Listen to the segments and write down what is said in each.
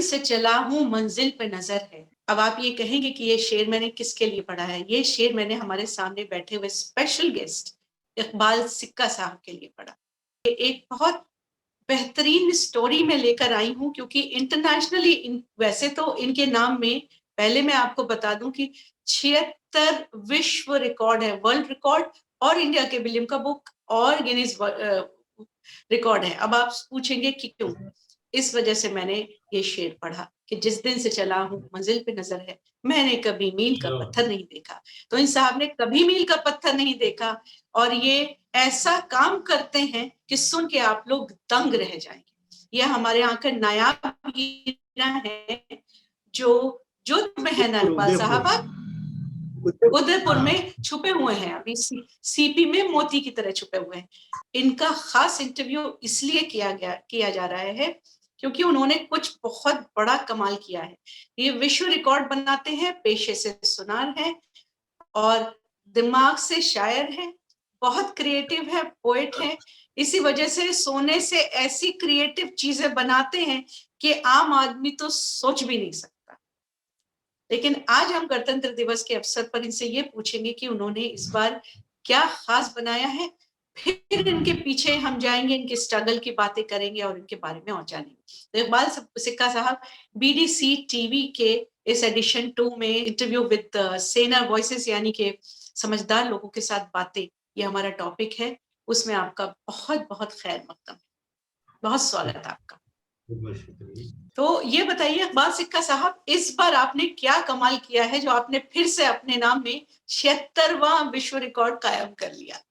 से चला हूँ मंजिल पे नजर है। अब आप ये कहेंगे कि ये शेर मैंने किसके लिए पढ़ा है? ये शेर मैंने हमारे सामने बैठे हुए स्पेशल गेस्ट इकबाल सिक्का साहब के लिए पढ़ा। ये एक बहुत बेहतरीन स्टोरी में लेकर आई हूँ, क्योंकि इंटरनेशनली वैसे तो इनके नाम में, पहले मैं आपको बता दूं कि 76 विश्व रिकॉर्ड है, वर्ल्ड रिकॉर्ड और इंडिया के विलियम का बुक और गिनीज रिकॉर्ड है। अब आप पूछेंगे कि क्यों? इस वजह से मैंने ये शेर पढ़ा कि जिस दिन से चला हूँ मंजिल पे नजर है, मैंने कभी मील का पत्थर नहीं देखा। तो इन साहब ने कभी मील का पत्थर नहीं देखा, और ये ऐसा काम करते हैं कि सुन के आप लोग दंग रह जाएंगे। ये हमारे यहाँ का नायाब हीरा है, जो में है ना इकबाल साहब, उदयपुर में छुपे हुए हैं, अभी सीपी में मोती की तरह छुपे हुए हैं। इनका खास इंटरव्यू इसलिए किया जा रहा है क्योंकि उन्होंने कुछ बहुत बड़ा कमाल किया है। ये विश्व रिकॉर्ड बनाते हैं, पेशे से सुनार है और दिमाग से शायर है, बहुत क्रिएटिव है, पोएट है। इसी वजह से सोने से ऐसी क्रिएटिव चीजें बनाते हैं कि आम आदमी तो सोच भी नहीं सकता। लेकिन आज हम गणतंत्र दिवस के अवसर पर इनसे ये पूछेंगे कि उन्होंने इस बार क्या खास बनाया है। फिर इनके पीछे हम जाएंगे, इनके स्ट्रगल की बातें करेंगे और इनके बारे में और जानेंगे। तो इकबाल सिक्का साहब, बीडीसी टीवी के इस एडिशन 2 में इंटरव्यू विद सेना वॉइसेस, यानी कि समझदार लोगों के साथ बातें, ये हमारा टॉपिक है। उसमें आपका बहुत बहुत खैर मकदम, बहुत स्वागत है आपका। तो ये बताइए इकबाल सिक्का साहब, इस बार आपने क्या कमाल किया है जो आपने फिर से अपने नाम में 76वां विश्व रिकॉर्ड कायम कर लिया?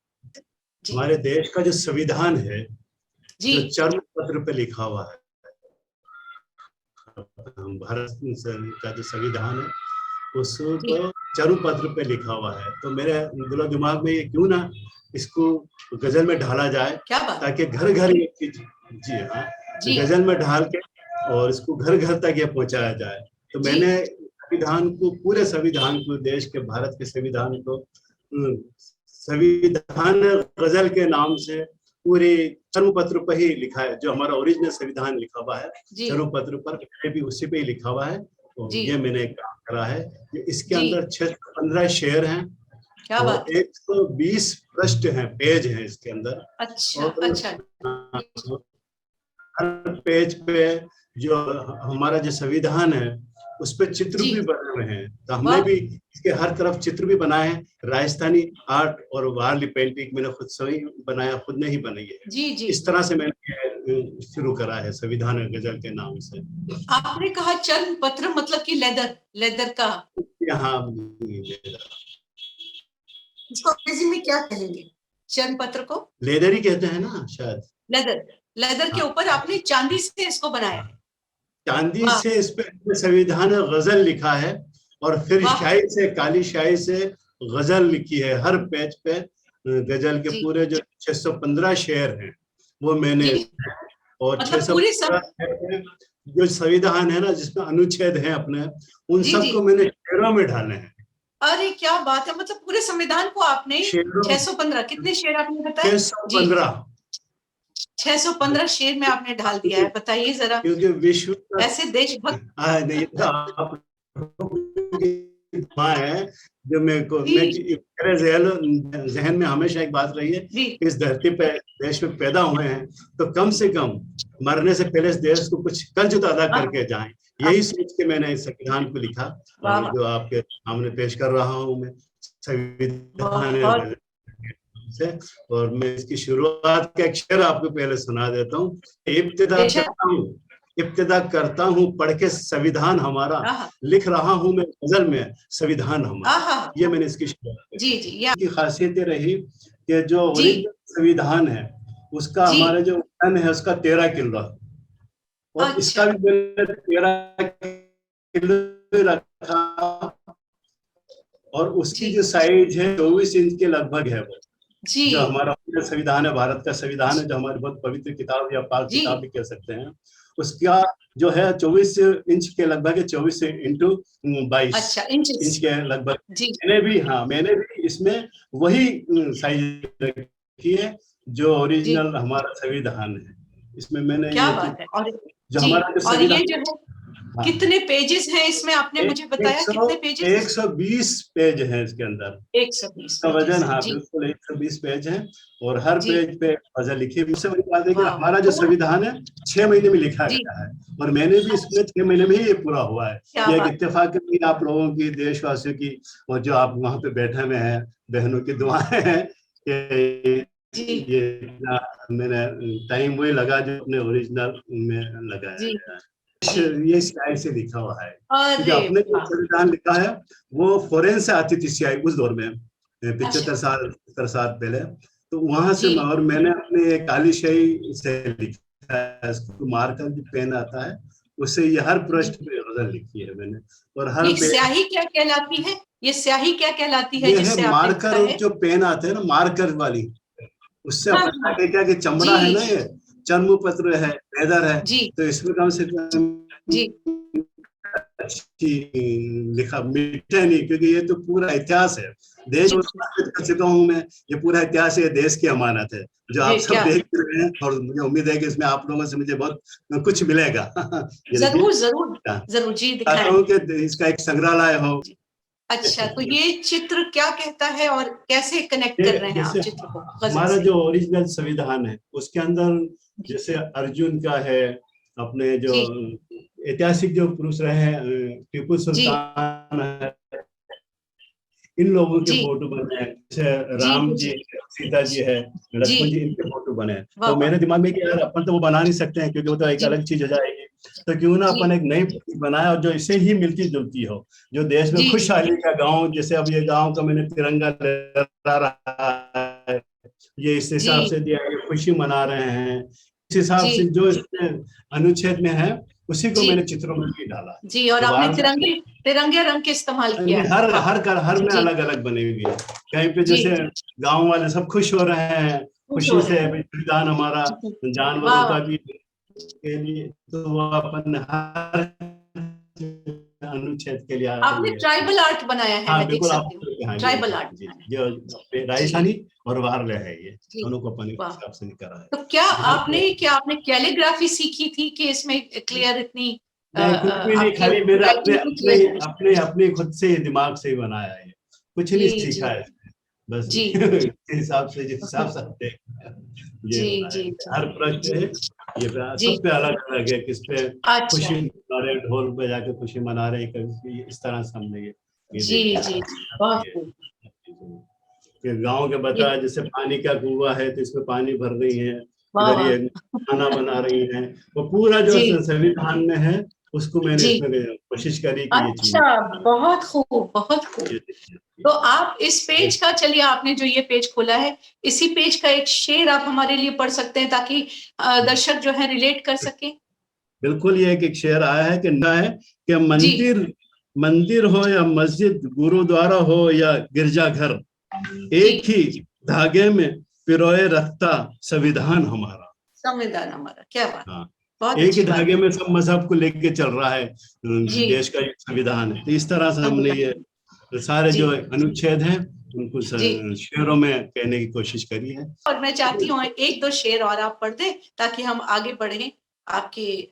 हमारे देश का जो संविधान है, जो चर्म पत्र पे लिखा हुआ है, भारत का जो संविधान है उसको चर्म पत्र पे लिखा हुआ है। तो मेरे दिमाग में ये क्यों ना इसको गजल में ढाला जाए, ताकि घर घर ये चीज, जी हाँ, गजल में ढाल के और इसको घर घर तक ये पहुंचाया जाए। तो मैंने संविधान को, पूरे संविधान को, देश के भारत के संविधान को संविधान गजल के नाम से पूरे चर्म पत्र पर ही लिखा है। जो हमारा ओरिजिनल संविधान लिखा हुआ है चर्म पत्र पर, भी उसी पे ही लिखा हुआ है। तो ये मैंने काम करा है। इसके अंदर 615 शेर हैं और 120 पृष्ठ हैं, पेज हैं इसके अंदर। अच्छा। हर पेज पे जो हमारा जो संविधान है उस पे चित्र भी बने हुए हैं। तो हमने भी इसके हर तरफ चित्र भी बनाए हैं। राजस्थानी आर्ट और वारली पेंटिंग मैंने खुद से ही बनाया, खुद ने ही बनाई है। इस तरह से मैंने शुरू करा है संविधान गजल के नाम से। आपने कहा चर्म पत्र, मतलब कि लेदर का? यहाँ इसको अंग्रेजी में क्या कहेंगे? चर्म पत्र को लेदर ही कहते हैं ना शायद। लेदर के ऊपर आपने चांदी से इसको बनाया है? चांदी से इस पे संविधान गजल लिखा है और फिर शाही से, काली शाही से गजल लिखी है। हर पेज पे गजल के पूरे जो 615 शेर हैं वो मैंने, और 615 जो संविधान है ना, जिसमें अनुच्छेद हैं अपने, उन सबको मैंने शेरों में डाले हैं। अरे क्या बात है! मतलब पूरे संविधान को आपने 615, कितने शेर आपने बताया? 615 शेर में आपने ढाल दिया है। बताइए जरा, क्योंकि विश्व ऐसे देशभक्त नहीं था आप है जो मेरे जहन में हमेशा एक बात रही है, इस धरती पे, देश में पैदा हुए हैं तो कम से कम मरने से पहले इस देश को कुछ कर्ज तो अदा करके जाएं। यही सोच के मैंने इस संविधान को लिखा और जो आपके सामने पेश कर रहा हूँ मैं संविधान से। और मैं इसकी शुरुआत के अक्षर आपको पहले सुना देता हूँ। इब्तिदा करता हूँ पढ़ के संविधान हमारा, लिख रहा हूँ मैं गजल में संविधान हमारा। ये मैंने इसकी की खासियत रही कि जो ओरिजिनल संविधान है उसका, हमारे जो वजन है उसका 13 किलो, और इसका भी मैंने 13 किलो रखा, और उसकी जो साइज है 24 इंच के लगभग है वो। जो हमारा संविधान है, भारत का संविधान है, जो हमारी बहुत पवित्र किताब या पाक किताब भी कह सकते हैं, उसका जो है 24 इंच के लगभग है, 24 इंटू 22 इंच के लगभग। मैंने भी इसमें वही साइज रखी है जो ओरिजिनल हमारा संविधान है। इसमें मैंने क्या बात है। जो हमारा संविधान कितने पेजेस हैं इसमें, आपने मुझे बताया कितने पेजेस? 120 पेज हैं इसके अंदर। 120 का वजन, हाँ बिल्कुल 120 पेज है, और हर पेज पे गजल लिखी है। मुझसे बड़ी बात है कि हमारा जो संविधान है 6 महीने में लिखा गया है, और मैंने भी इसमें 6 महीने में ही ये पूरा हुआ है। ये एक इत्तेफाक नहीं, आप लोगों की, देशवासियों की, और जो आप वहाँ पे बैठे हुए हैं बहनों की दुआएं हैं कि ये इतना मैंने टाइम वही लगा जो अपने ओरिजिनल में लगाया गया है। ये स्याही से लिखा हुआ है, क्योंकि अपने जो संविधान लिखा है वो फॉरेन से आती थी स्याही उस दौर में, 75 साल पहले, तो वहां से, और मैंने अपने काली स्याही से लिखा है, मार्कर जो पेन आता है उससे ये हर पृष्ठ पे गजल लिखी है मैंने। और हर स्याही क्या कहलाती है? ये स्याही क्या कहलाती है? ये है मार्कर, जो पेन आते हैं ना मार्कर वाली, उससे अपना क्या कि चमड़ा है ना, ये चर्म पत्र है, लेदर है, तो इसमें कम से कम लिखा मीठे नहीं, क्योंकि ये तो पूरा इतिहास है देश कर चुका हूँ मैं, ये पूरा इतिहास है, देश की अमानत है जो आप सब देख रहे हैं, और मुझे उम्मीद है कि इसमें आप लोगों से मुझे बहुत कुछ मिलेगा। जरूर जरूर जरूर जी, दिखाएं कि इसका एक संग्रहालय हो। अच्छा, तो ये चित्र क्या कहता है और कैसे कनेक्ट कर रहे हैं आप चित्र को? हमारा जो ओरिजिनल संविधान है उसके अंदर जैसे अर्जुन का है, अपने जो ऐतिहासिक जो पुरुष रहे हैं, टीपू सुल्तान है, इन लोगों के फोटो बने हैं, जैसे राम जी, सीता जी है, लक्ष्मण जी, इनके फोटो बने हैं। तो मेरे दिमाग में कि यार अपन तो वो बना नहीं सकते हैं क्योंकि वो तो एक अलग चीज हो जाएगी, तो क्यों ना अपन एक नई बनाए और जो इससे ही मिलती जुलती हो, जो देश में खुशहाली का गांव, जैसे अब ये गांव का मैंने तिरंगा लहरा रहा है, ये इस हिसाब से दिया, ये खुशी मना रहे हैं, इस हिसाब से जो इसमें अनुच्छेद में है उसी को मैंने चित्रों में भी डाला जी। और आपने तिरंगे रंग के इस्तेमाल किया है? हर में अलग अलग बनी हुई है। कहीं पे जैसे गांव वाले सब खुश हो रहे हैं, खुशी से बलिदान हमारा जानवरों का भी के लिए, तो वो अपन हर अनुच्छेद के लिए आपने ट्राइबल आर्ट बनाया है? मैं देख सकती हूं ट्राइबल आर्ट जो राजस्थानी और वारले है, ये दोनों को अपन हिसाब से करा है। तो क्या आपने कैलीग्राफी सीखी थी कि इसमें क्लियर इतनी? नहीं, खाली मेरा अपने खुद से दिमाग से ही बनाया है, कुछ नहीं सीखा है बस हिसाब से जिस हिसाब से ये हर प्रश्न है, ये सब पे अलग अलग है, किस पे खुशी मना रहे, ढोल बजा के खुशी मना रहे, कभी इस तरह से हमने ये गाँव के बताया, जैसे पानी का कुआं है तो इसमें पानी भर रही है, खाना बना रही है, वो पूरा जो संविधान में है उसको मैंने इसमें कोशिश करी कि ये चीज। अच्छा, बहुत खूब, बहुत खूब। तो आप इस पेज का, चलिए आपने जो ये पेज खोला है, इसी पेज का एक शेर आप हमारे लिए पढ़ सकते हैं ताकि दर्शक जो है रिलेट कर सके? बिल्कुल, ये एक शेर आया है कि मंदिर हो या मस्जिद, गुरुद्वारा हो या गिरजाघर, एक ही धागे में पिरोए रखता संविधान हमारा। संविधान हमारा, क्या बात। हाँ, एक ही धागे में सब मजहब को लेके चल रहा है देश का संविधान है। तो इस तरह से हमने ये सारे जो अनुच्छेद हैं उनको शेरों में कहने की कोशिश करी है। और मैं चाहती हूँ एक दो शेर और आप पढ़ दें ताकि हम आगे बढ़ें, आपके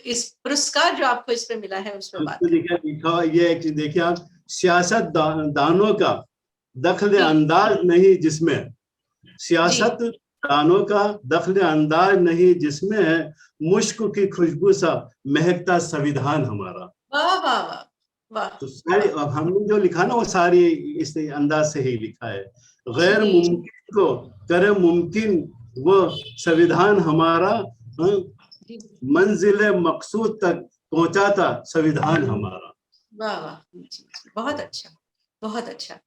इस पुरस्कार जो आपको इस पे मिला है उस पर बात। लिखा ये एक चीज देखिए आप, सियासत दानों का दखल अंदाज नहीं जिसमें, सियासत दानों का दखल अंदाज नहीं जिसमें है, मुश्क की खुशबू सा महकता संविधान हमारा। वाह वाह वाह वाह। तो सारी हमने जो लिखा ना वो सारी इस अंदाज से ही लिखा है, गैर मुमकिन को करे मुमकिन वो संविधान हमारा, मंजिल मकसूद तक पहुंचाता संविधान हमारा। वाह वाह, बहुत अच्छा, बहुत अच्छा।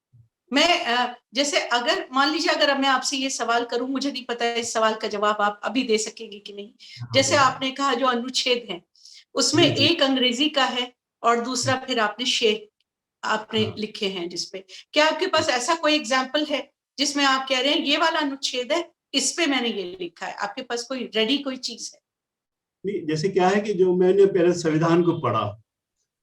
मैं जैसे अगर मान लीजिए अगर मैं आपसे ये सवाल करूं, मुझे नहीं पता इस सवाल का जवाब आप अभी दे सकेंगे कि नहीं। जैसे आपने कहा जो अनुच्छेद है उसमें एक अंग्रेजी का है और दूसरा फिर आपने शेर आपने लिखे हैं जिसपे, क्या आपके पास ऐसा कोई एग्जाम्पल है जिसमें आप कह रहे हैं ये वाला अनुच्छेद है, इस पे मैंने ये लिखा है? आपके पास कोई रेडी कोई चीज है? नहीं, जैसे क्या है कि जो मैंने पहले संविधान को पढ़ा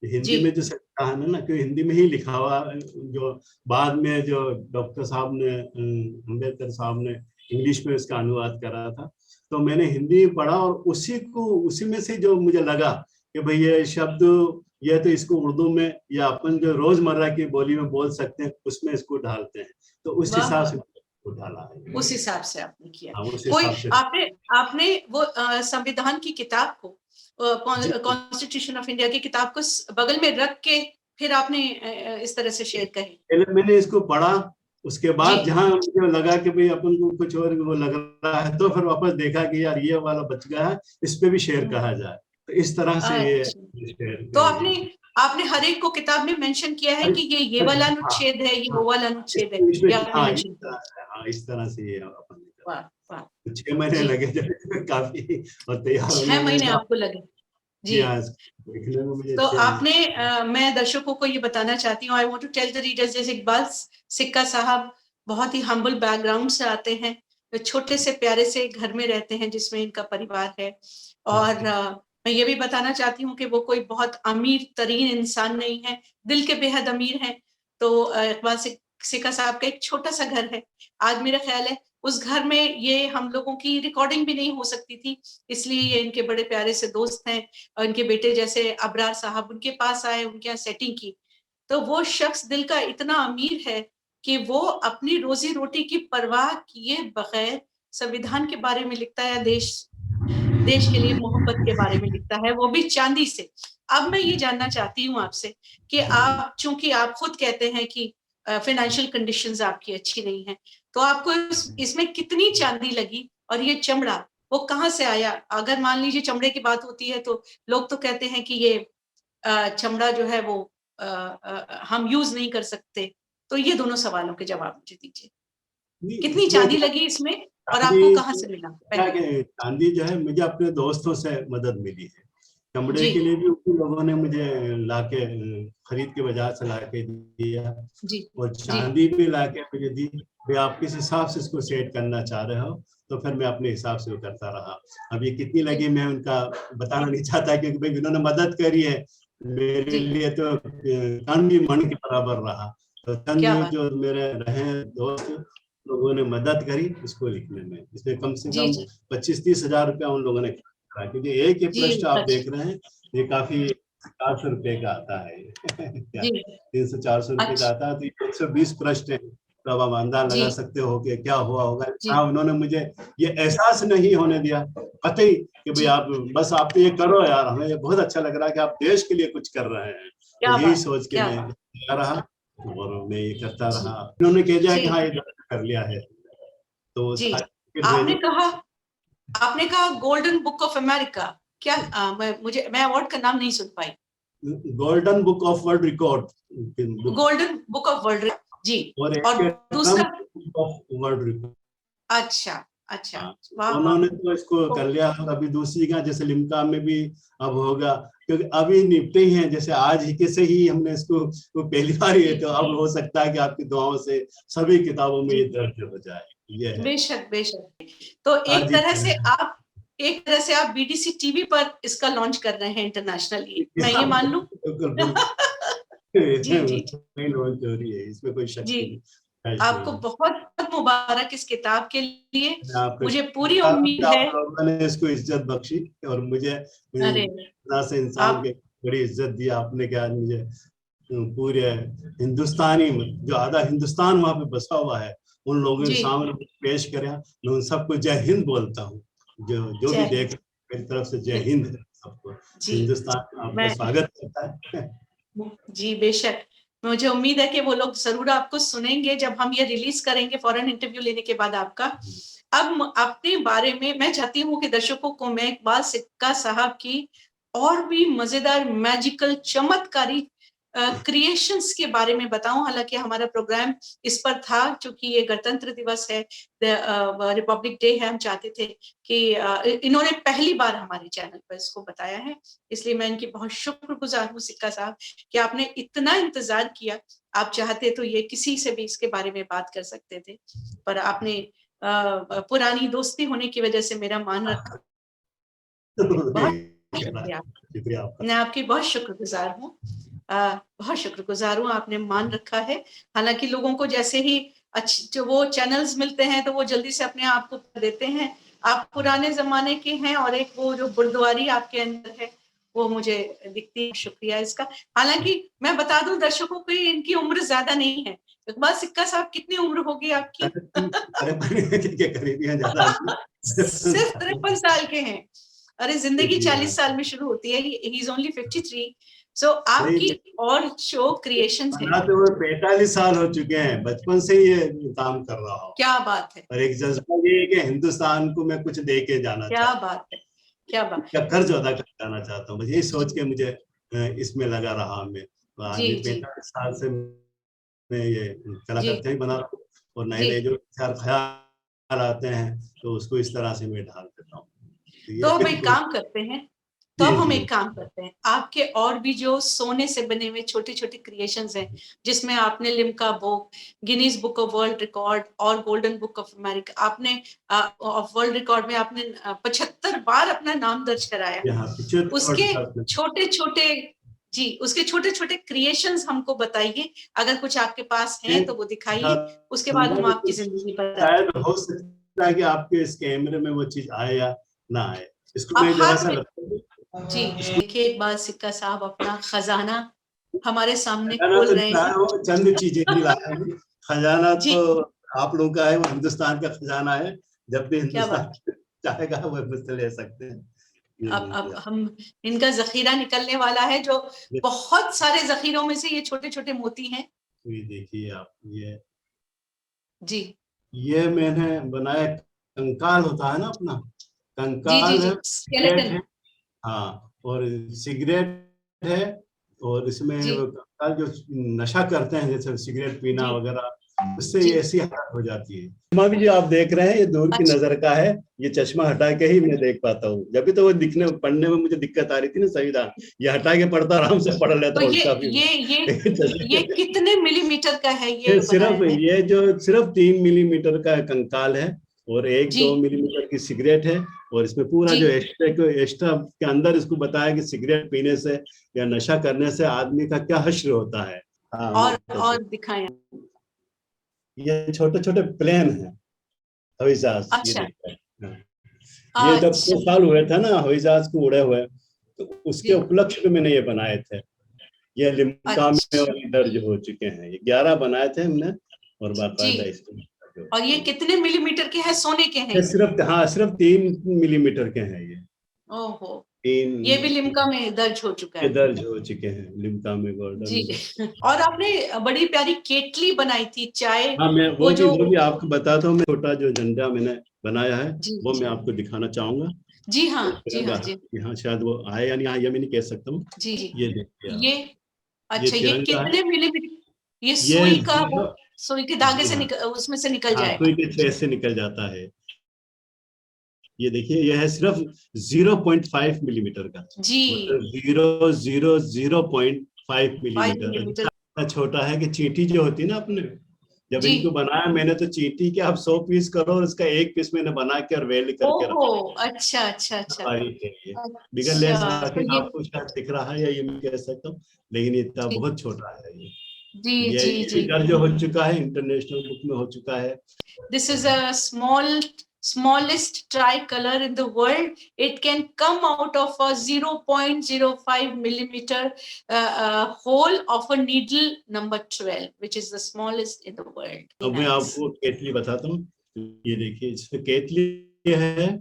हिंदी में, जो संविधान है ना कि हिंदी में ही लिखा हुआ, जो बाद में जो डॉक्टर साहब ने, अम्बेडकर साहब ने इंग्लिश में उसका अनुवाद करा था, तो मैंने हिंदी पढ़ा और उसी में से जो मुझे लगा कि भाई ये शब्द, ये तो इसको उर्दू में या अपन जो रोजमर्रा की बोली में बोल सकते हैं उसमें इसको डालते हैं, तो उस हिसाब से डाला है। उस हिसाब से आपने किया। उस कोई हिसाब से आपने वो संविधान की किताब को, कॉन्स्टिट्यूशन ऑफ इंडिया की किताब को बगल में रख के फिर आपने इस तरह से शेयर कही? पहले मैंने इसको पढ़ा, उसके बाद जहाँ मुझे लगा कि भाई अपन को कुछ और वो लग रहा है, तो फिर वापस देखा कि यार ये वाला बच गया है, इस पे भी शेयर कहा जाए, तो इस तरह से ये शेयर। तो आपने हर एक को किताब में मेंशन किया है कि ये वाला अनुच्छेद है, ये वो वाला अनुच्छेद है, हाँ, इस तरह से ये अपन। वाह, 6 महीने लगे जब काफी, और तैयार 6 महीने आपको लगे जी। तो आपने मैं दर्शकों को ये बताना चाहती हूँ, I want to tell the readers, जैसे इकबाल सिक्का साहब बहुत ही हम्बल बैकग्राउंड से आते हैं, छोटे से प्यारे से घर में रहते हैं जिसमें इनका परिवार है, और मैं ये भी बताना चाहती हूँ कि वो कोई बहुत अमीर तरीन इंसान नहीं है, दिल के बेहद अमीर हैं। तो इकबाल सिक्का साहब का एक छोटा सा घर है, आज मेरा ख्याल है उस घर में ये हम लोगों की रिकॉर्डिंग भी नहीं हो सकती थी, इसलिए ये इनके बड़े प्यारे से दोस्त हैं, और इनके बेटे जैसे अबरार साहब उनके पास आए, उनके यहाँ सेटिंग की। तो वो शख्स दिल का इतना अमीर है कि वो अपनी रोजी रोटी की परवाह किए बगैर संविधान के बारे में लिखता है, देश के लिए मोहब्बत के बारे में लिखता है, वो भी चांदी से। अब मैं ये जानना चाहती हूँ आपसे कि आप, चूंकि आप खुद कहते हैं कि फाइनेंशियल कंडीशंस आपकी अच्छी नहीं है, तो आपको इसमें कितनी चांदी लगी, और ये चमड़ा वो कहाँ से आया? अगर मान लीजिए चमड़े की बात होती है तो लोग तो कहते हैं कि ये चमड़ा जो है वो हम यूज नहीं कर सकते, तो ये दोनों सवालों के जवाब मुझे दीजिए, कितनी चांदी लगी इसमें और आपको कहाँ से मिला? चांदी जो है मुझे अपने दोस्तों से मदद मिली है, चमड़े के लिए भी उन लोगों ने मुझे लाके खरीद के बाजार से लाके दिया, और चांदी भी लाके मुझे दी। भाई आप किस हिसाब से इसको सेट करना चाह रहे हो, तो फिर मैं अपने हिसाब से वो करता रहा। अब ये कितनी लगी मैं उनका बताना नहीं चाहता, क्योंकि भाई उन्होंने मदद करी है, मेरे लिए तो तन भी मन के बराबर रहा। तो तन जो मेरे रहे दोस्त लोगों ने मदद करी इसको लिखने में, इसमें कम से कम 25-30 हजार रुपया उन लोगों ने करा, क्योंकि एक पृष्ठ आप देख रहे हैं ये काफी 400 रुपए का आता है 300-400 रुपए का आता है, तो 120 पृष्ठ है, तो अब आप अंदाजा लगा सकते हो कि क्या हुआ होगा। हाँ, उन्होंने मुझे ये एहसास नहीं होने दिया कतई कि भाई आप बस आप तो ये करो यार, हमें ये बहुत अच्छा लग रहा है कि आप देश के लिए कुछ कर रहे हैं, तो यही सोच के मैं कर रहा और मैं ये करता रहा। उन्होंने कह दिया कि हाँ ये कर लिया है, तो आपने कहा गोल्डन बुक ऑफ अमेरिका, क्या मैं अवार्ड का नाम नहीं सुन पाई? Golden book of world record, golden book of world जी, और दूसरा वर्ल्ड रिकॉर्ड। अच्छा, उन्होंने तो इसको कर लिया, अभी दूसरी का जैसे लिम्का में भी अब होगा, क्योंकि अभी निपटे ही हैं, जैसे आज ही कैसे ही हमने इसको पहली बार ही है, तो अब हो सकता है कि आपकी दुआओं से सभी किताबों में ये दर्ज हो जाए। ये बेशक। तो एक तरह से आप बीडीसी टीवी पर इसका लॉन्च कर रहे हैं इंटरनेशनली, मैं ये मान लूं? जी लॉन्च हो रही है, इसमें कोई शक नहीं। आपको बहुत मुबारक इस किताब के लिए, मुझे पूरी उम्मीद है आप लोगों ने इसको इज्जत बख्शी, और मुझे से इंसान के बड़ी इज्जत दी आपने, क्या मुझे पूरे हिंदुस्तानी जो आधा हिंदुस्तान वहाँ पे बसा हुआ है उन लोगों के सामने पेश करें। मैं उन सबको जय हिंद बोलता हूँ, जो भी देख मेरी तरफ से जय हिंद सबको, हिंदुस्तान आपका स्वागत करता है। जी बेशक, मुझे उम्मीद है कि वो लोग जरूर आपको सुनेंगे जब हम ये रिलीज करेंगे फौरन इंटरव्यू लेने के बाद आपका। अब अपने बारे में मैं चाहती हूँ कि दर्शकों को मैं इकबाल सिक्का साहब की और भी मजेदार मैजिकल चमत्कारी क्रिएशंस के बारे में बताऊं। हालांकि हमारा प्रोग्राम इस पर था, क्योंकि ये गणतंत्र दिवस है, रिपब्लिक डे है, हम चाहते थे कि इन्होंने पहली बार हमारे चैनल पर इसको बताया है, इसलिए मैं इनकी बहुत शुक्रगुजार हूँ सिक्का साहब कि आपने इतना इंतजार किया। आप चाहते तो ये किसी से भी इसके बारे में बात कर सकते थे, पर आपने पुरानी दोस्ती होने की वजह से मेरा मान रखा। मैं आपकी बहुत शुक्रगुजार हूँ, आपने मान रखा है। हालांकि लोगों को जैसे ही जो वो चैनल्स मिलते हैं तो वो जल्दी से अपने आप को देते हैं। आप पुराने जमाने के हैं, और एक वो जो बुर्दवारी आपके अंदर है वो मुझे दिखती है। शुक्रिया इसका। हालांकि मैं बता दूं दर्शकों को, इनकी उम्र ज्यादा नहीं है। इकबाल सिक्का साहब, कितनी उम्र होगी आपकी? सिर्फ 53 साल के हैं। अरे जिंदगी 40 साल में शुरू होती है। He is only 53। सो आपकी और शो क्रिएशंस हैं। तो 45 साल हो चुके हैं, बचपन से ये काम कर रहा हूँ। क्या बात है। और एक जज्बा ये है कि हिंदुस्तान को मैं कुछ दे के जाना चाहता हूँ। क्या बात है, क्या बात। क्या कर्ज अदा कर जाना चाहता हूँ, बस यही सोच के मुझे इसमें लगा रहा मैं। आज 45 साल से मैं ये कलाकृतियां ही बना रहा हूँ, और नए नए जो ख्याल आते हैं तो उसको इस तरह से मैं ढाल देता हूँ। तो हम एक काम करते हैं, आपके और भी जो सोने से बने हुए छोटे छोटे क्रिएशंस हैं, जिसमें आपने Limca book, Guinness book of world record और गोल्डन बुक ऑफ अमेरिका, आपने ऑफ वर्ल्ड रिकॉर्ड में आपने 75 बार अपना नाम दर्ज कराया। उसके छोटे छोटे, जी, उसके छोटे छोटे क्रिएशंस हमको बताइए। अगर कुछ आपके पास हैं तो वो दिखाइए, उसके बाद हम आपकी जिंदगी पर। शायद हो सकता है कि आपके इस कैमरे में वो चीज आए या ना आए। इसको मैं जरा सा जी देखिए, इकबाल सिक्का साहब अपना खजाना हमारे सामने खोल रहे हैं। चंद चीजें ही लाए हैं। खजाना तो आप लोगों का है, वो हिंदुस्तान का खजाना है। जब भी हिंदुस्तान चाहेगा वो मुझसे ले सकते हैं। अब हम, इनका जखीरा निकलने वाला है, जो बहुत सारे जखीरों में से ये छोटे छोटे मोती हैं। ये देखिए आप, ये जी, ये मैंने बनाया। कंकाल होता है ना अपना, कंकाल जी, स्केलेटन। हाँ, और सिगरेट है, और इसमें कंकाल जो नशा करते हैं, जैसे सिगरेट पीना वगैरह, उससे ऐसी हालत हो जाती है। चश्मा भी जो आप देख रहे हैं, ये दूर की नजर का है। ये चश्मा हटा के ही मैं देख पाता हूँ। जब भी तो वो दिखने पढ़ने में मुझे दिक्कत आ रही थी ना संविधान, ये हटा के पढ़ता, आराम से पढ़ लेता हूँ। ये कितने मिलीमीटर का है? ये सिर्फ 3 मिलीमीटर का कंकाल है, और 1-2 मिलीमीटर की सिगरेट है। और इसमें पूरा जो एक्स्ट्रा के अंदर इसको बताया कि सिगरेट पीने से या नशा करने से आदमी का क्या हश्र होता है। और दिखाएं। ये छोटे छोटे प्लेन है, हवाई जहाज। अच्छा। ये जब 2 साल हुए थे ना हवाई जहाज को उड़े हुए, तो उसके उपलक्ष्य में मैंने ये बनाए थे। ये लिम्का में दर्ज हो चुके हैं। ये 11 बनाए थे हमने, और बाकायदा इसको। और ये कितने मिलीमीटर के हैं? सोने के हैं? सिर्फ 3 मिलीमीटर के हैं ये। ओहो, ये भी लिम्का में दर्ज हो चुका है। दर्ज हो चुके हैं लिम्का में, गोल्डन। जी। और आपने बड़ी प्यारी केटली बनाई थी, चाय। हाँ, मैं वो भी आपको बताता हूँ। मैं छोटा जो झंडा मैंने बनाया है, वो मैं आपको दिखाना चाहूंगा। जी हाँ, जी हाँ, जी। यहाँ शायद वो आए या नहीं आए, ये मैं नहीं कह सकता हूँ। जी जी, ये देखिए, ये अच्छा, ये कितने मिलीमीटर? ये सुई के धागे से उसमें से निकल जाए। सुई के छेद से निकल जाता है। ये देखिए, यह है सिर्फ 0.5 मिलीमीटर का। जी, 0.5 मिलीमीटर। इतना छोटा है कि चींटी जो होती है ना अपने, जब इनको बनाया मैंने, तो चींटी के आप 100 पीस करो, और इसका 1 पीस मैंने बना के और वेल्ड करके रखा। अच्छा। बिगर लेस आपको शायद दिख रहा है, या ये मैं कह सकता हूँ, लेकिन इतना बहुत छोटा है ये। जी, दर्ज हो चुका है, इंटरनेशनल बुक में हो चुका है। This is a smallest tricolor in the world. It can come out of a 0.05 millimeter hole of a needle number 12, which is the smallest in the world. अब मैं आपको केतली बताता हूँ। ये देखिए, इसमें केतली है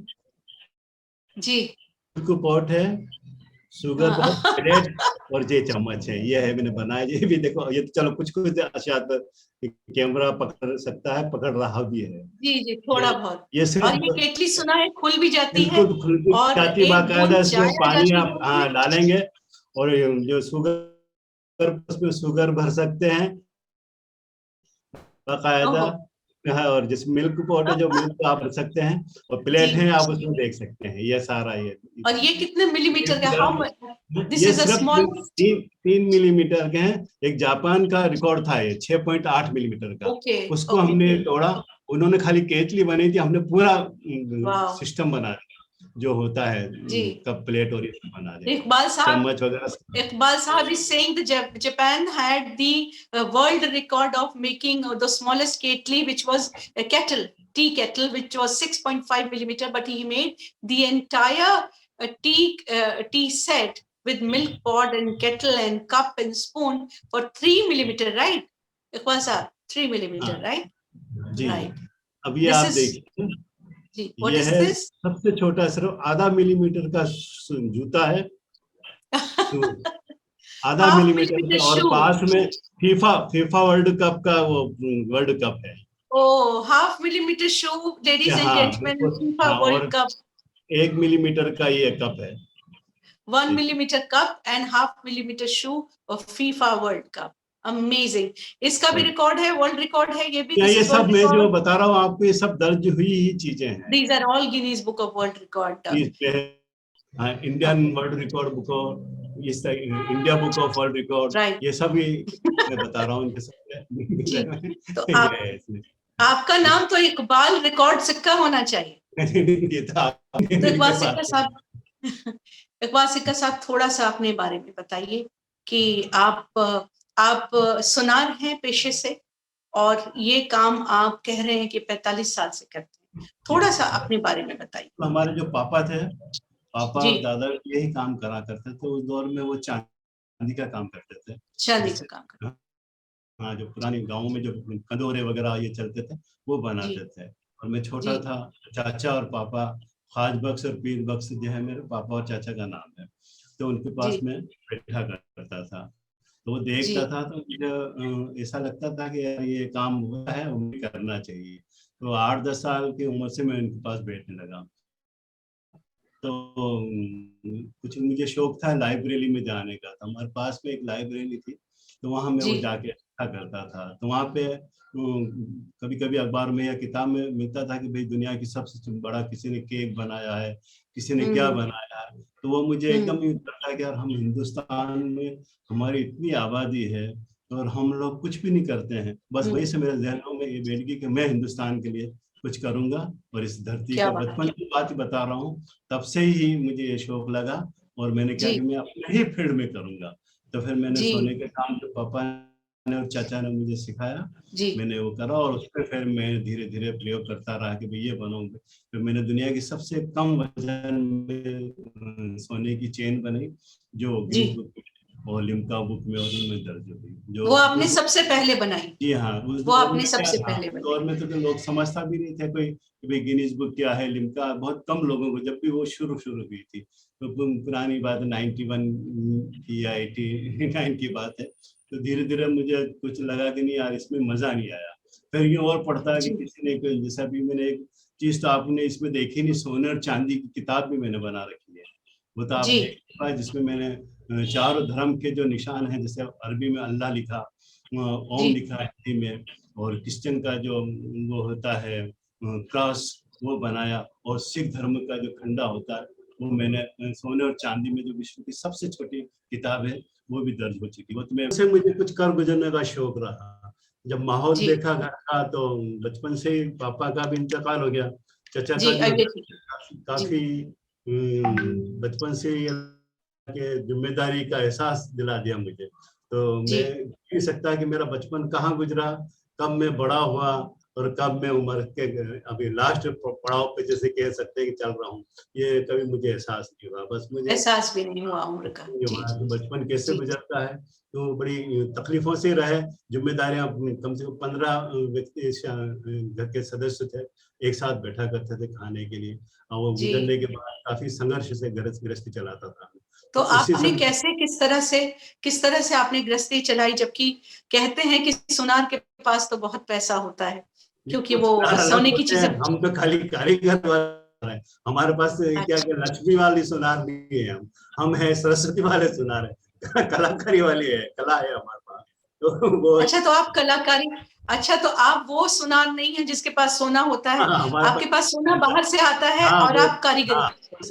जी, पॉट है, शुगर प्लेट, और ये चम्मच है। ये है मैंने बनाया। ये भी देखो, ये तो चलो कुछ शायद कैमरा पकड़ सकता है, पकड़ रहा भी है। जी, थोड़ा बहुत। ये केतली सुना है खुल भी जाती है, और बाकायदा इसमें पानी आप डालेंगे, और जो शुगर, उसमें शुगर भर सकते हैं बाकायदा है। और जिस मिल्क पॉट है, जो मिल्क आप रख सकते हैं, और प्लेट है आप उसमें देख सकते हैं। ये सारा ये। और ये कितने मिलीमीटर का? This is a small. 3 millimetre के हैं। एक जापान का रिकॉर्ड था ये 6.8 मिलीमीटर का। उसको हमने तोड़ा। उन्होंने खाली केतली बनी थी, हमने पूरा सिस्टम बना जो होता है कप प्लेट और ये बना दे। चम्मच वगैरह। इकबाल साहब is saying that Japan had the world record of making the smallest kettle, which was a tea kettle, which was 6.5 millimeter, but he made the entire tea set with milk pot and kettle and cup and spoon for 3 millimeter, right? Iqbal sir, 3 millimeter, right? Ji, right. अब ये आप देखिए, ये है सबसे छोटा, सिर्फ आधा मिलीमीटर का जूता है, आधा मिलीमीटर, और पास में फीफा वर्ल्ड कप का वो वर्ल्ड कप है। Oh, half millimeter shoe, ladies and gentlemen, FIFA World Cup. 1 millimetre का ये कप है। 1 millimeter cup and half millimeter shoe of FIFA World Cup. Amazing. इसका भी रिकॉर्ड है, वर्ल्ड रिकॉर्ड है ये भी। ये सब मैं जो बता रहा हूँ आपको, ये सब दर्ज हुई ही चीजें हैं। These are all Guinness Book of World Record. Indian world record book of, India book of world record, ये सब मैं बता रहा हूँ। तो आपका नाम तो इकबाल रिकॉर्ड सिक्का होना चाहिए। तो इकबाल सिक्का साहब, थोड़ा सा अपने बारे में बताइए कि आप सुनार हैं पेशे से, और ये काम आप कह रहे हैं कि 45 साल से करते हैं, थोड़ा सा अपने बारे में बताइए। हमारे जो पापा थे, पापा और दादा यही काम करा करते थे। उस दौर में वो चांदी का काम करते थे। चांदी का काम करते, हाँ, जो पुराने गाँव में जो कंदोरे वगैरह ये चलते थे वो बनाते थे। और मैं छोटा था, चाचा और पापा, खाज बख्श और पीर बख्श जो है मेरे पापा और चाचा का नाम है, तो उनके पास में बैठा करता था, तो वो देखता था, तो मुझे ऐसा लगता था कि यार ये काम हुआ है, मुझे करना चाहिए। तो 8-10 साल की उम्र से मैं उनके पास बैठने लगा। तो कुछ मुझे शौक था लाइब्रेरी में जाने का, तो हमारे पास में एक लाइब्रेरी थी, तो वहाँ मैं वो जाके अच्छा करता था। तो वहाँ पे कभी कभी अखबार में या किताब में मिलता था कि भाई दुनिया की सबसे बड़ा किसी ने केक बनाया है, किसी ने क्या बनाया है, तो वो मुझे एकदम यूँ लगता कि यार हम हिंदुस्तान में हमारी इतनी आबादी है और हम लोग कुछ भी नहीं करते हैं। बस वही से मेरे ज़हनों में ये बैठ गई कि मैं हिंदुस्तान के लिए कुछ करूंगा, और इस धरती का, बचपन की बात बता रहा हूँ, तब से ही मुझे ये शौक लगा, और मैंने कहा कि मैं अपने ही फील्ड में करूंगा। तो फिर मैंने सोने के काम जो पापा ने और चाचा ने मुझे सिखाया, मैंने वो करा, और उस पर फिर मैं धीरे धीरे प्रयोग करता रहा कि भाई ये बनूंगा। फिर मैंने दुनिया की सबसे कम वजन में सोने की चेन बनाई, जो गिनीज बुक और लिम्का बुक में और उनमें दर्ज हुई, जो वो आपने सबसे पहले बनाई। जी हाँ, वो आपने सबसे पहले बनाई। दौर में तो लोग समझता भी नहीं थे कोई भाई गिनीज बुक क्या है, लिम्का, बहुत कम लोगों को, जब भी वो शुरू हुई थी, तो पुरानी बात 91 की या 89 की बात है। तो धीरे धीरे मुझे कुछ लगा कि नहीं यार, इसमें मजा नहीं आया। फिर ये और पढ़ता कि किसी ने, जैसा भी मैंने एक चीज तो आपने इसमें देखी नहीं, सोने और चांदी की किताब भी मैंने बना रखी है, वो तो आप देखिए, जिसमें मैंने चारों धर्म के जो निशान है, जैसे अरबी में अल्लाह लिखा, ओम लिखा हिंदी में, और क्रिश्चियन का जो वो होता है क्रॉस वो बनाया, और सिख धर्म का जो खंडा होता है वो मैंने सोने और चांदी में, जो विश्व की सबसे छोटी किताब है वो भी दर्ज हो चुकी। वो तो मैं से मुझे कुछ कर गुजरने का शौक रहा। जब माहौल देखा घर का, तो बचपन से ही पापा का भी इंतकाल हो गया, चाचा का काफी बचपन से जिम्मेदारी का एहसास दिला दिया मुझे। तो मैं नहीं सकता कि मेरा बचपन कहाँ गुजरा, कब मैं बड़ा हुआ और कब मैं उम्र के अभी लास्ट पड़ाव पे जैसे कह सकते हैं कि चल रहा हूँ, ये कभी मुझे एहसास नहीं हुआ। बस मुझे एहसास भी नहीं हुआ उम्र का, बचपन कैसे गुजरता है। तो बड़ी तकलीफों से रहे, जिम्मेदारियां, कम से कम 15 व्यक्ति घर के सदस्य थे, एक साथ बैठा करते थे खाने के लिए, और वो गुजरने के बाद काफी संघर्ष से गृहस्थी चलाता था। तो आपने कैसे, किस तरह से आपने गृहस्थी चलाई, जबकि कहते हैं कि सुनार के पास तो बहुत पैसा होता है, क्योंकि वो सोने की चीजें। हम तो खाली कारीगर हैं, हमारे पास क्या लक्ष्मी वाली सुनार नहीं है, हम है सरस्वती वाले सुनार है, कलाकारी वाली है, कला है हमारे पास। तो वो अच्छा, तो आप कलाकारी, अच्छा तो आप वो सुनार नहीं है जिसके पास सोना होता है, आपके पास सोना बाहर से आता है और आप कारीगर।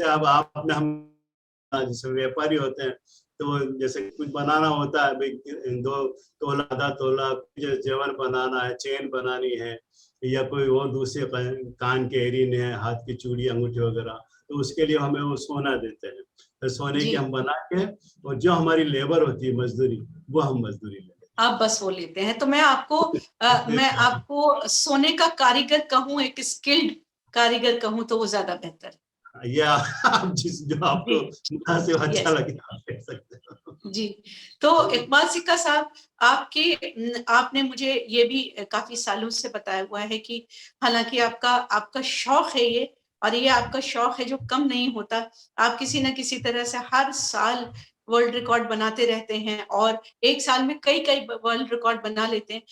अब आपने, हम जैसे व्यापारी होते हैं, तो जैसे कुछ बनाना होता है, भाई 2 तोला आधा तोला जेवर बनाना है, चेन बनानी है, या कोई और दूसरे कान के एरीन है, हाथ की चूड़ी अंगूठी वगैरह, तो उसके लिए हमें वो सोना देते हैं। तो सोने की हम बना के, और जो हमारी लेबर होती है, मजदूरी, वो हम मजदूरी लेते हैं। आप बस वो लेते हैं। तो मैं आपको सोने का कारीगर कहूँ, एक स्किल्ड कारीगर कहूँ, तो वो ज्यादा बेहतर है। या आप जो आपको मुनासिब अच्छा लगे। कह सकते हो। जी, तो इकबाल सिक्का साहब, आपने मुझे ये भी काफी सालों से बताया हुआ है कि हालांकि आपका शौक है ये, और ये आपका शौक है जो कम नहीं होता। आप किसी न किसी तरह से हर साल वर्ल्ड रिकॉर्ड बनाते रहते हैं, और एक साल में कई कई वर्ल्ड रिकॉर्ड बना लेते हैं।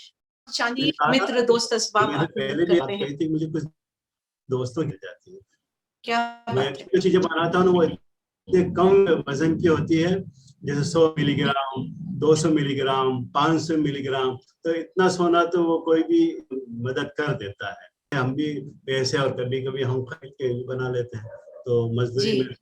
चांदी मित्र दोस्त असबाब मैंने आपकी पहले मदद भी बात करते हैं। कही थी, मुझे कुछ दोस्तों की जाती है, क्या मैं बात है। जो चीजें बनाता हूँ ना वो इतने कम वजन की होती है, जैसे 100 मिलीग्राम, 200 मिलीग्राम, 500 मिलीग्राम। तो इतना सोना तो वो कोई भी मदद कर देता है। हम भी पैसे और कभी कभी हम खरीद के भी बना लेते हैं, तो मजदूरी जी में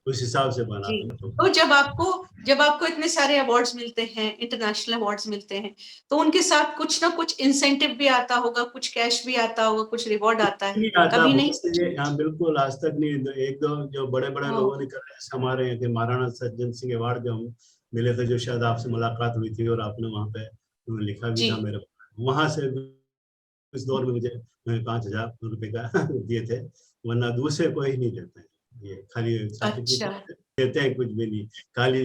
उस हिसाब से जी, बनाते हैं। तो जब आपको इतने सारे अवार्ड्स मिलते हैं, इंटरनेशनल अवार्ड्स मिलते हैं, तो उनके साथ कुछ ना कुछ इंसेंटिव भी आता होगा, कुछ कैश भी आता होगा, कुछ रिवॉर्ड आता है? नहीं आता कभी नहीं बहुत सोचा? से, हाँ बिल्कुल आज तक नहीं। एक दो जो बड़े बड़े ओ, लोगों ने करे, जैसे हमारे यहाँ के महाराणा सज्जन सिंह अवार्ड जो हम मिले थे, जो शायद आपसे मुलाकात हुई थी और आपने वहाँ पे लिखा भी जी, था मेरे, वहां से इस दौर में मुझे 5,000 रुपए का दिए थे, वरना दूसरे को ही नहीं देते हैं। ये खाली अच्छा, सर्टिफिकेट देते हैं, कुछ भी नहीं। खाली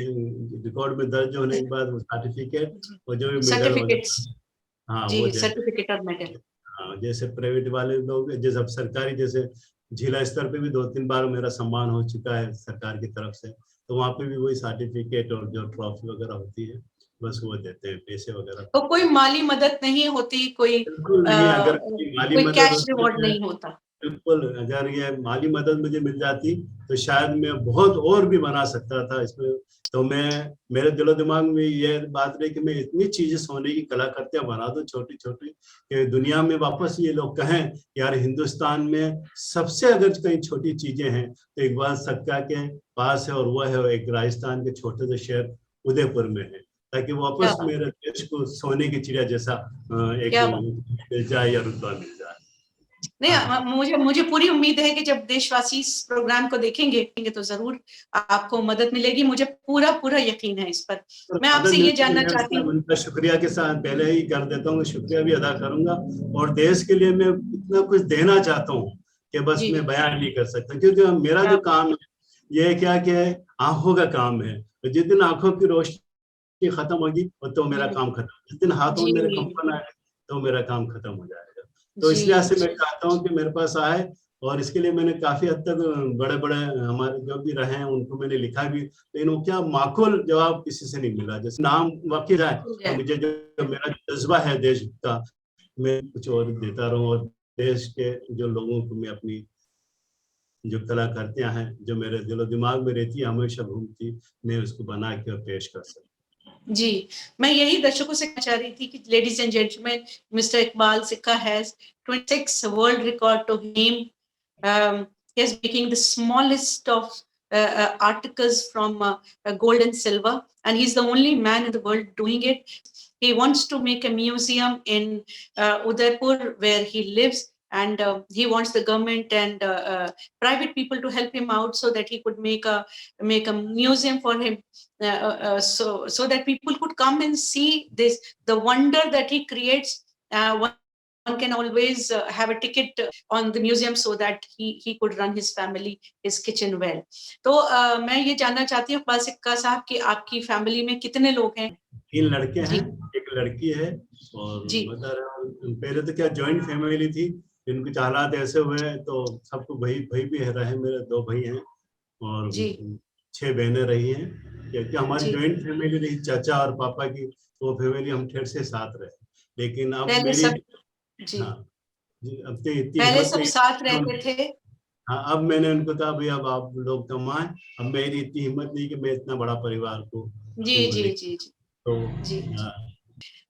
रिकॉर्ड में दर्ज होने के बाद वो सर्टिफिकेट जी, और जो भी मेडल सर्टिफिकेट्स, वगैरह, हाँ जी, वो देते हैं। सर्टिफिकेट और मेडल। हाँ, जैसे प्राइवेट वाले लोग, जैसे अब सरकारी, जैसे जिला स्तर पे भी 2-3 बार मेरा सम्मान हो चुका है सरकार की तरफ से, तो वहाँ पे भी वही सर्टिफिकेट और जो ट्रॉफी वगैरह होती है, बस वो देते हैं, पैसे वगैरह तो कोई माली मदद नहीं होती, बिल्कुल नहीं। अगर कोई माली कोई मदद कैश होती रिवॉर्ड है, नहीं होता? बिल्कुल, अगर ये माली मदद मुझे मिल जाती तो शायद मैं बहुत और भी बना सकता था इसमें। तो मैं, मेरे दिलो दिमाग में ये बात रही कि मैं इतनी चीजें सोने की कलाकृतियां बना दूं छोटी छोटी, कि दुनिया में वापस ये लोग कहें यार हिंदुस्तान में सबसे अगर कहीं छोटी चीजें हैं तो इकबाल सिक्का के पास है, और वो है एक राजस्थान के छोटे से शहर उदयपुर में है, ताकि क्या वापस बात, मेरे देश को सोने की चिड़िया जैसा एक क्या बात। मिल जाए या रुतबा मिल जाए। नहीं, हाँ, मुझे मुझे पूरी उम्मीद है कि जब देशवासी इस प्रोग्राम को देखेंगे तो जरूर आपको मदद मिलेगी। मुझे पूरा पूरा यकीन है इस पर। मैं मदद आपसे ये मिलती है, जानना मैं चाहती उसका हूँ। उनका शुक्रिया के साथ पहले ही कर देता हूँ, शुक्रिया भी अदा करूंगा। और देश के लिए मैं इतना कुछ देना चाहता हूँ कि बस जी, मैं बयान नहीं कर सकता, क्योंकि मेरा क्या, जो काम है ये क्या कि आंखों का काम है। तो जिस दिन आंखों की रोशनी खत्म होगी तो मेरा काम खत्म, जिस दिन हाथों में मेरे जी कंपन आए तो मेरा काम खत्म हो जाएगा। तो जी इसलिए से मैं जी, चाहता हूँ कि मेरे पास आए, और इसके लिए मैंने काफी हद तक बड़े बड़े हमारे जो भी रहे हैं उनको मैंने लिखा भी, लेकिन वो क्या माकूल जवाब किसी से नहीं मिला। जैसे नाम वाकई जाए तो मुझे जो मेरा जज्बा है देश का, मैं कुछ और देता रहूं, और देश के जो लोगों को मैं अपनी जो कलाकृतियां हैं जो मेरे दिलो दिमाग में रहती है हमेशा घूमती, मैं उसको बना के और पेश कर सकूं। जी, मैं यही दर्शकों से कहना चाह रही थी कि ladies and gentleman, mister Iqbal Sikka has 26 world record to him. He is making the smallest of articles from gold and silver, and he's the only man in the world doing it. He wants to make a museum in Udaipur where he lives, and he wants the government and private people to help him out so that he could make a museum for him, so that people could come and see the wonder that he creates. One can always have a ticket on the museum so that he could run his family, his kitchen well. तो मैं ये जानना चाहती हूँ इकबाल सिक्का साहब कि आपकी फैमिली में कितने लोग हैं? 3 लड़के हैं, जी एक लड़की है। और जी बता रहा हूँ पहले तो क्या जॉइंट फैमिली थी, फिर कुछ हालात ऐसे हुए तो सबको भाई भाई भी रहे, मेरे 2 भाई हैं और जी 6 बहनें रही हैं। क्योंकि हमारी जी, जॉइंट फैमिली रही, चाचा और पापा की वो फैमिली, हम ठेर से साथ रहे। लेकिन अब पहले मेरी, सब, जी, हाँ जी, अब तो इतनी पहले हिम्मत सब साथ रहते नहीं। थे। हाँ, अब मैंने उनको कहा भाई अब आप लोग कमाएं, अब मेरी इतनी हिम्मत नहीं कि मैं इतना बड़ा परिवार को जी जी लेके, जी जी तो जी जी,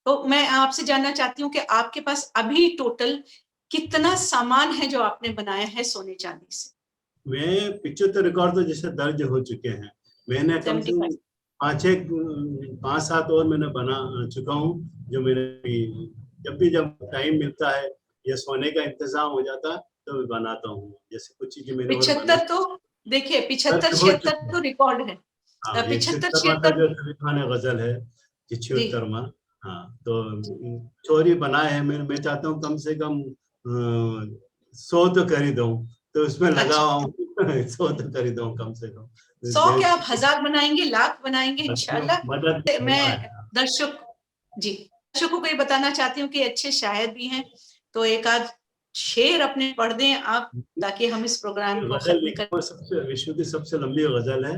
तो मैं आपसे जानना चाहती हूँ कि आपके पास अभी टोटल कितना सामान है जो आपने बनाया है सोने चांदी से? मैं 75 रिकॉर्ड तो जैसे दर्ज हो चुके हैं। मैंने कम से कम 75। 5-7 और मैंने बना चुका हूँ, जो मेरे जब टाइम मिलता है या सोने का इंतजाम हो जाता है तो मैं बनाता हूँ। जैसे कुछ चीजें मैंने और बनाई 75 तो देखिए, 75 दर्ज हो 76 चुकी तो है। रिकॉर्ड है। हाँ, एक 75 76वां था 76, जो सभी खान गजल है, कि जी 76वां। हाँ, तो जी चोरी बनाए हैं। मैं चाहता हूँ कम से कम 100 तो कर ही दूं, तो उसमें लगा अच्छा, हुआ हूँ 100 तो कर ही दूं कम से कम। 100 क्या आप 1000 बनाएंगे, लाख बनाएंगे इंशाल्लाह। मैं दर्शकों को ये बताना चाहती हूँ कि अच्छे शायर भी हैं, तो एक आध शेर अपने पढ़ दें आप, ताकि हम इस प्रोग्राम को खत्म करें। सबसे विश्व की सबसे लंबी गजल है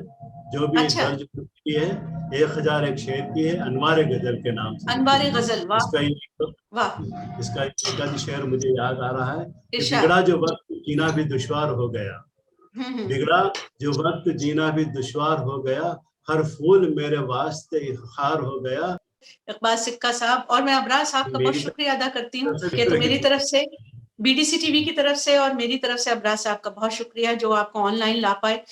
जो भी दर्ज की है, 1001 शेर की है, अनवार गजल के नाम से। अनवार गजल, वाह इसका एक शेर मुझे याद आ रहा है कि बिगड़ा जो वक्त जीना भी दुश्वार हो गया, बिगड़ा जो वक्त जीना भी दुश्वार हो गया, हर फूल मेरे वास्ते खार हो गया। इकबाल सिक्का साहब, और मैं अबरार साहब का बहुत शुक्रिया अदा करती हूँ कि तो मेरी तरफ से, बीडीसी टीवी की तरफ से और मेरी तरफ से अबरार साहब का बहुत शुक्रिया जो आपको ऑनलाइन ला पाए।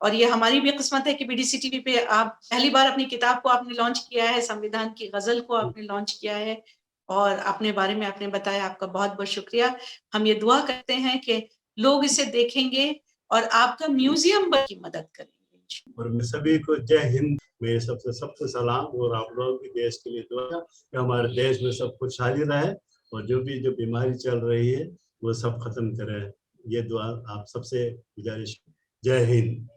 और ये हमारी भी किस्मत है कि बीडीसी टीवी पे आप पहली बार अपनी किताब को आपने लॉन्च किया है, संविधान की गजल को आपने लॉन्च किया है और अपने बारे में आपने बताया। आपका बहुत बहुत शुक्रिया। हम ये दुआ करते हैं कि लोग इसे देखेंगे और आपका म्यूजियम की मदद करेंगे। और मैं सभी को जय हिंद, मेरे सबसे सलाम, और आप लोगों की देश के लिए दुआ कि हमारे देश में सब खुशहाली रहे और जो बीमारी चल रही है वो सब खत्म करे। ये दुआ आप सबसे गुजारिश। जय हिंद।